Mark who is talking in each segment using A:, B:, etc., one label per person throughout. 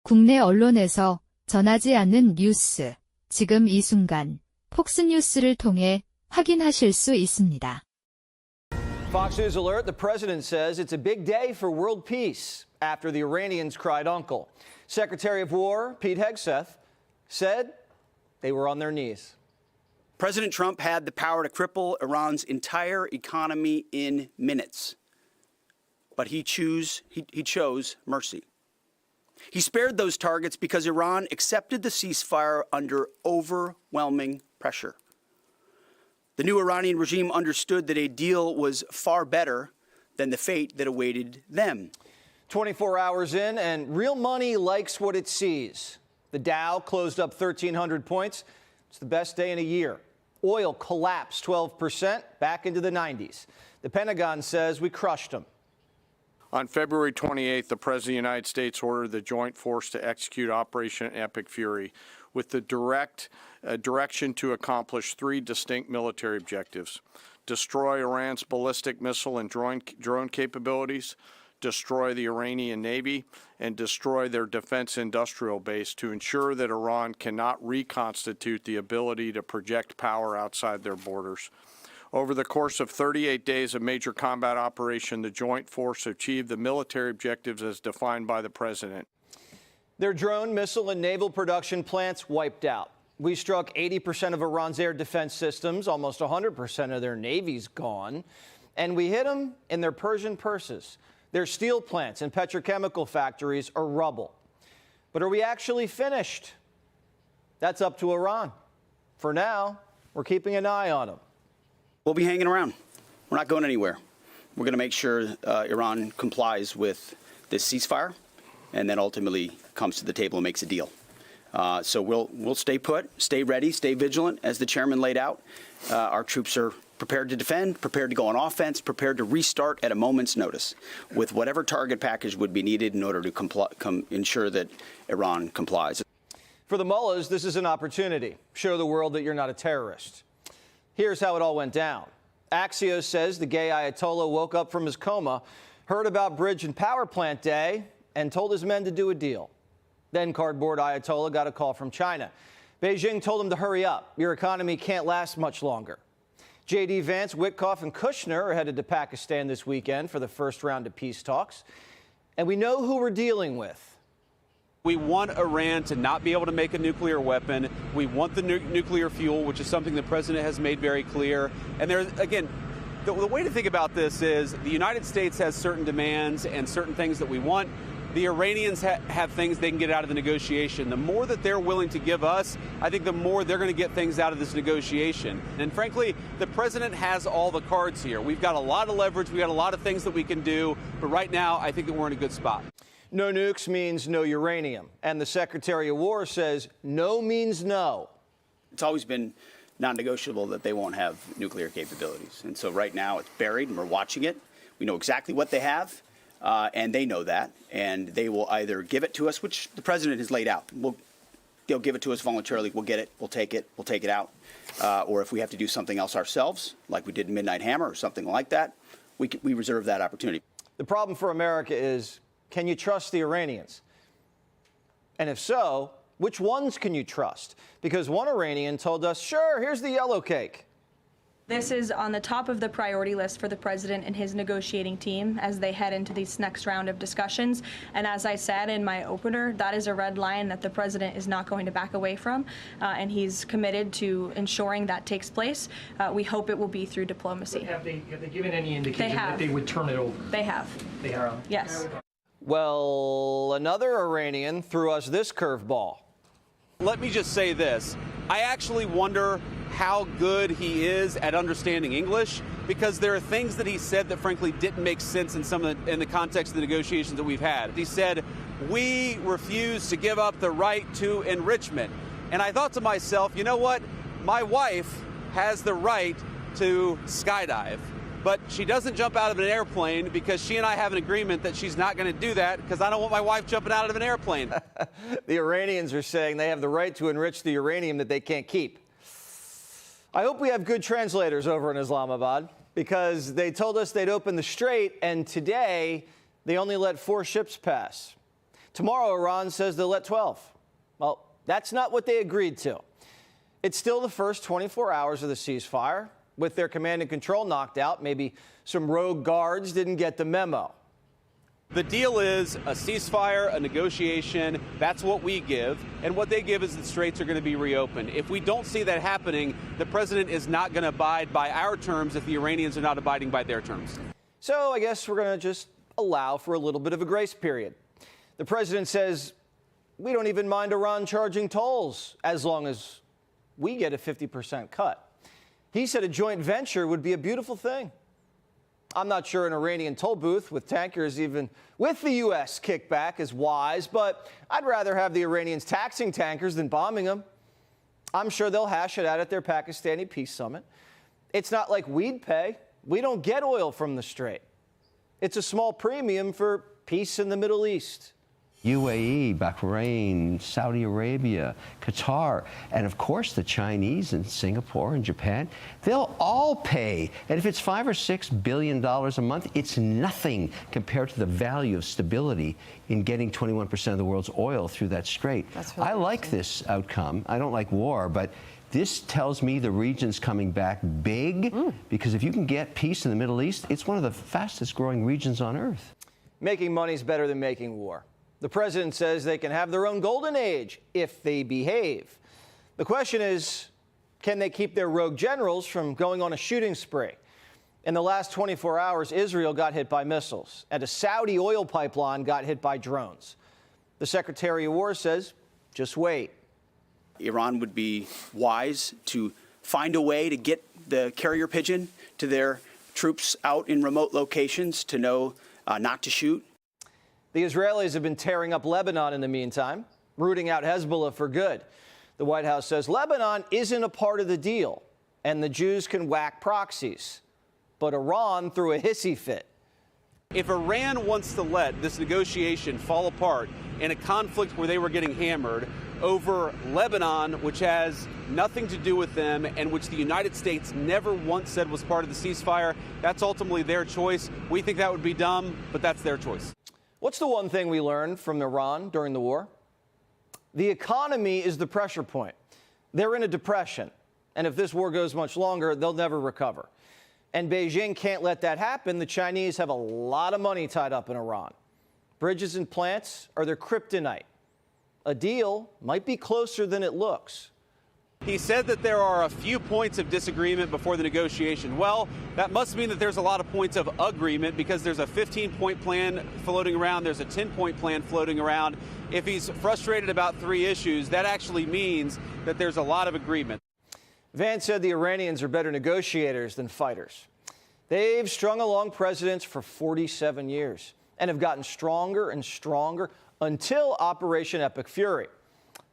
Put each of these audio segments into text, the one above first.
A: 국내 언론에서 전하지 않는 뉴스, 지금 이 순간 폭스뉴스를 통해 확인하실 수 있습니다.
B: Fox News alert, the president says it's a big day for world peace after the Iranians cried uncle. Secretary of War Pete Hegseth said they were on their knees.
C: President Trump had the power to cripple Iran's entire economy in minutes. But he chose mercy. He spared those targets because Iran accepted the ceasefire under overwhelming pressure. The new Iranian regime understood that a deal was far better than the fate that awaited them.
B: 24 hours in, and real money likes what it sees. The Dow closed up 1,300 points. It's the best day in a year. Oil collapsed 12%, back into the 90s. The Pentagon says we crushed them.
D: On February 28th, the President of the United States ordered the Joint Force to execute Operation Epic Fury with the direction to accomplish three distinct military objectives: destroy Iran's ballistic missile and drone capabilities, destroy the Iranian Navy, and destroy their defense industrial base to ensure that Iran cannot reconstitute the ability to project power outside their borders. Over the course of 38 days of major combat operation, the Joint Force achieved the military objectives as defined by the President.
B: Their drone, missile, and naval production plants wiped out. We struck 80% of Iran's air defense systems, almost 100% of their navy's gone, and we hit them in their Persian purses. Their steel plants and petrochemical factories are rubble. But are we actually finished? That's up to Iran. For now, we're keeping an eye on them.
C: We'll be hanging around. We're not going anywhere. We're going to make sure Iran complies with this ceasefire and then ultimately comes to the table and makes a deal. So we'll stay put, stay ready, stay vigilant. As the chairman laid out, our troops are prepared to defend, prepared to go on offense, prepared to restart at a moment's notice with whatever target package would be needed in order to ensure that Iran complies.
B: For the mullahs, this is an opportunity. Show the world that you're not a terrorist. Here's how it all went down. Axios says the gay Ayatollah woke up from his coma, heard about Bridge and Power Plant Day, and told his men to do a deal. Then cardboard Ayatollah got a call from China. Beijing told him to hurry up. Your economy can't last much longer. J.D. Vance, Witkoff, and Kushner are headed to Pakistan this weekend for the first round of peace talks. And we know who we're dealing with.
E: We want Iran to not be able to make a nuclear weapon. We want the nuclear fuel, which is something the president has made very clear. And there's, again, the way to think about this is the United States has certain demands and certain things that we want. The Iranians have things they can get out of the negotiation. The more that they're willing to give us, I think the more they're going to get things out of this negotiation. And frankly, the president has all the cards here. We've got a lot of leverage. We've got a lot of things that we can do. But right now, I think that we're in a good spot.
B: No nukes means no uranium. And the Secretary of War says no means no.
C: It's always been non-negotiable that they won't have nuclear capabilities. And so right now it's buried and we're watching it. We know exactly what they have. And they know that, and they will either give it to us, which the president has laid out. They'll give it to us voluntarily. We'll get it. We'll take it out. Or if we have to do something else ourselves, like we did in Midnight Hammer or something like that, we reserve that opportunity.
B: The problem for America is, can you trust the Iranians? And if so, which ones can you trust? Because one Iranian told us, sure, here's the yellow cake.
F: This is on the top of the priority list for the president and his negotiating team as they head into this next round of discussions. And as I said in my opener, that is a red line that the president is not going to back away from, and he's committed to ensuring that takes place. We hope it will be through diplomacy.
G: Have they given any indication that they would turn it over?
F: They have.
G: They have?
F: Yes.
B: Well, another Iranian threw us this curveball.
E: Let me just say this. I actually wonder how good he is at understanding English, because there are things that he said that frankly didn't make sense in the context of the negotiations that we've had. He said, we refuse to give up the right to enrichment. And I thought to myself, you know what? My wife has the right to skydive, but she doesn't jump out of an airplane because she and I have an agreement that she's not going to do that because I don't want my wife jumping out of an airplane.
B: The Iranians are saying they have the right to enrich the uranium that they can't keep. I hope we have good translators over in Islamabad, because they told us they'd open the strait, and today they only let 4 ships pass. Tomorrow, Iran says they'll let 12. Well, that's not what they agreed to. It's still the first 24 hours of the ceasefire. With their command and control knocked out, maybe some rogue guards didn't get the memo.
E: The deal is a ceasefire, a negotiation. That's what we give. And what they give is the straits are going to be reopened. If we don't see that happening, the president is not going to abide by our terms if the Iranians are not abiding by their terms.
B: So I guess we're going to just allow for a little bit of a grace period. The president says we don't even mind Iran charging tolls as long as we get a 50% cut. He said a joint venture would be a beautiful thing. I'm not sure an Iranian toll booth with tankers, even with the U.S. kickback, is wise, but I'd rather have the Iranians taxing tankers than bombing them. I'm sure they'll hash it out at their Pakistani peace summit. It's not like we'd pay. We don't get oil from the Strait. It's a small premium for peace in the Middle East.
H: UAE, Bahrain, Saudi Arabia, Qatar, and of course the Chinese and Singapore and Japan, they'll all pay. And if it's $5 or $6 billion a month, it's nothing compared to the value of stability in getting 21% of the world's oil through that strait. I like this outcome. I don't like war, but this tells me the region's coming back big, because if you can get peace in the Middle East, it's one of the fastest growing regions on earth.
B: Making money's better than making war. The president says they can have their own golden age if they behave. The question is, can they keep their rogue generals from going on a shooting spree? In the last 24 hours, Israel got hit by missiles, and a Saudi oil pipeline got hit by drones. The Secretary of War says, just wait.
C: Iran would be wise to find a way to get the carrier pigeon to their troops out in remote locations to know not to shoot.
B: The Israelis have been tearing up Lebanon in the meantime, rooting out Hezbollah for good. The White House says Lebanon isn't a part of the deal, and the Jews can whack proxies. But Iran threw a hissy fit.
E: If Iran wants to let this negotiation fall apart in a conflict where they were getting hammered over Lebanon, which has nothing to do with them and which the United States never once said was part of the ceasefire, that's ultimately their choice. We think that would be dumb, but that's their choice.
B: What's the one thing we learned from Iran during the war? The economy is the pressure point. They're in a depression, and if this war goes much longer, they'll never recover. And Beijing can't let that happen. The Chinese have a lot of money tied up in Iran. Bridges and plants are their kryptonite. A deal might be closer than it looks.
E: He said that there are a few points of disagreement before the negotiation. Well, that must mean that there's a lot of points of agreement, because there's a 15-point plan floating around. There's a 10-point plan floating around. If he's frustrated about 3 issues, that actually means that there's a lot of agreement.
B: Vance said the Iranians are better negotiators than fighters. They've strung along presidents for 47 years and have gotten stronger and stronger until Operation Epic Fury.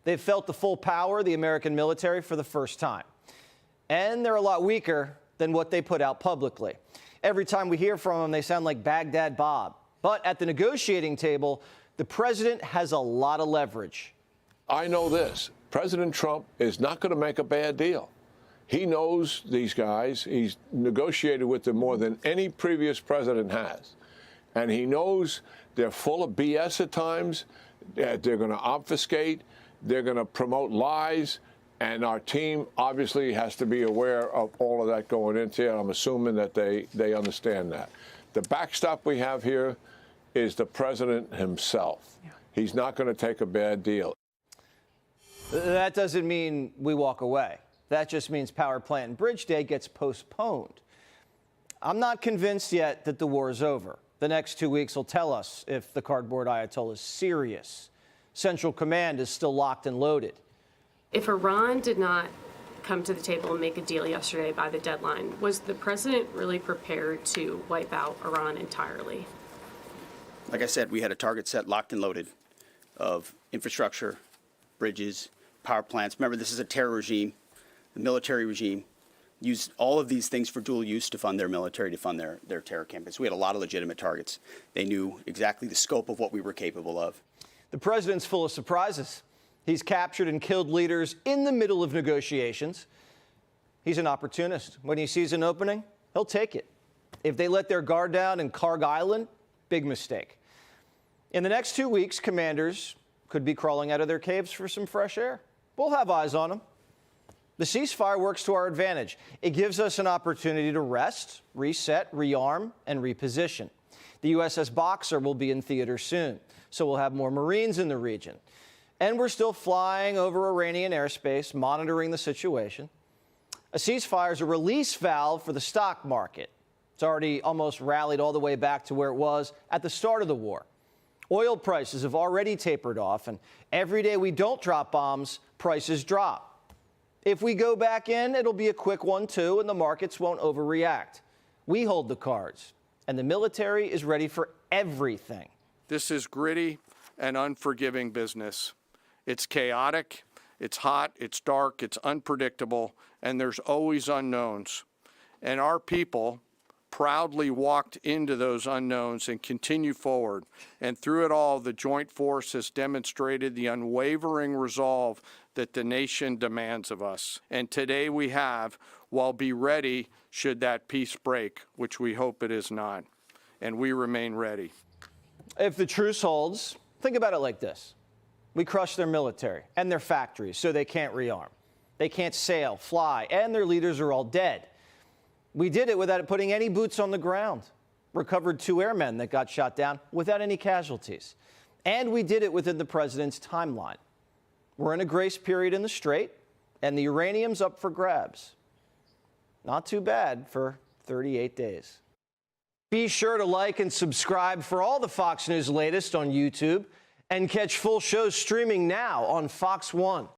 B: They've felt the full power of the American military for the first time. And they're a lot weaker than what they put out publicly. Every time we hear from them, they sound like Baghdad Bob. But at the negotiating table, the president has a lot of leverage.
I: I know this. President Trump is not going to make a bad deal. He knows these guys. He's negotiated with them more than any previous president has. And he knows they're full of BS at times. They're going to obfuscate. They're going to promote lies, and our team obviously has to be aware of all of that going into it. I'm assuming that they understand that. The backstop we have here is the president himself. Yeah. He's not going to take a bad deal.
B: That doesn't mean we walk away. That just means Power Plant and Bridge Day gets postponed. I'm not convinced yet that the war is over. The next 2 weeks will tell us if the cardboard Ayatollah is serious. Central Command is still locked and loaded.
J: If Iran did not come to the table and make a deal yesterday by the deadline, was the president really prepared to wipe out Iran entirely?
C: Like I said, we had a target set locked and loaded of infrastructure, bridges, power plants. Remember, this is a terror regime. The military regime used all of these things for dual use to fund their military, to fund their terror campaigns. We had a lot of legitimate targets. They knew exactly the scope of what we were capable of.
B: The president's full of surprises. He's captured and killed leaders in the middle of negotiations. He's an opportunist. When he sees an opening, he'll take it. If they let their guard down in Karg Island, big mistake. In the next 2 weeks, commanders could be crawling out of their caves for some fresh air. We'll have eyes on them. The ceasefire works to our advantage. It gives us an opportunity to rest, reset, rearm, and reposition. The USS Boxer will be in theater soon, so we'll have more Marines in the region. And we're still flying over Iranian airspace, monitoring the situation. A ceasefire is a release valve for the stock market. It's already almost rallied all the way back to where it was at the start of the war. Oil prices have already tapered off, and every day we don't drop bombs, prices drop. If we go back in, it'll be a quick one, too, and the markets won't overreact. We hold the cards, and the military is ready for everything.
D: This is gritty and unforgiving business. It's chaotic, it's hot, it's dark, it's unpredictable, and there's always unknowns. And our people proudly walked into those unknowns and continue forward. And through it all, the Joint Force has demonstrated the unwavering resolve that the nation demands of us. And today we have, while be ready should that peace break, which we hope it is not. And we remain ready.
B: If the truce holds, think about it like this. We crush their military and their factories so they can't rearm. They can't sail, fly, and their leaders are all dead. We did it without putting any boots on the ground. Recovered 2 airmen that got shot down without any casualties. And we did it within the president's timeline. We're in a grace period in the Strait, and the uranium's up for grabs. Not too bad for 38 days. Be sure to like and subscribe for all the Fox News latest on YouTube, and catch full shows streaming now on Fox One.